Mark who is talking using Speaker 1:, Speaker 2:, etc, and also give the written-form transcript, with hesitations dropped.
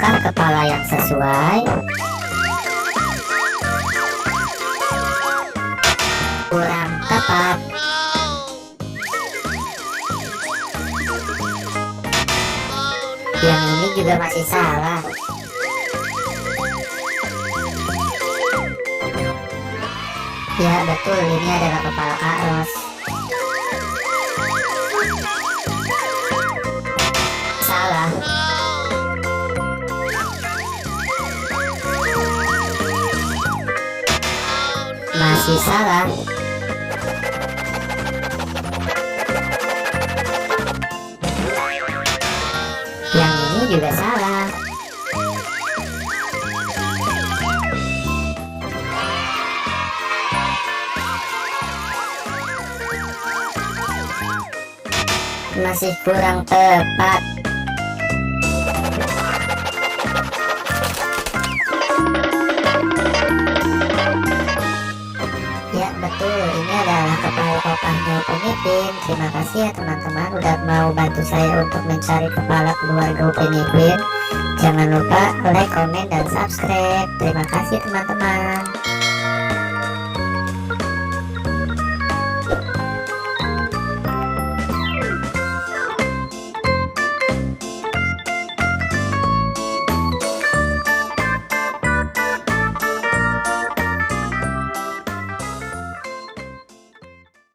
Speaker 1: Apakah kepala yang sesuai? Kurang tepat. Yang ini juga masih salah. Ya betul, ini adalah kepala Kak Ros. Salah. Masih salah. Yang ini juga salah. Masih kurang tepat. Ya betul, ini adalah kepala kopahnya Upin. Terima kasih ya teman-teman udah mau bantu saya untuk mencari kepala keluarga Upin Ipin. Jangan lupa like, komen, dan subscribe. Terima kasih teman-teman.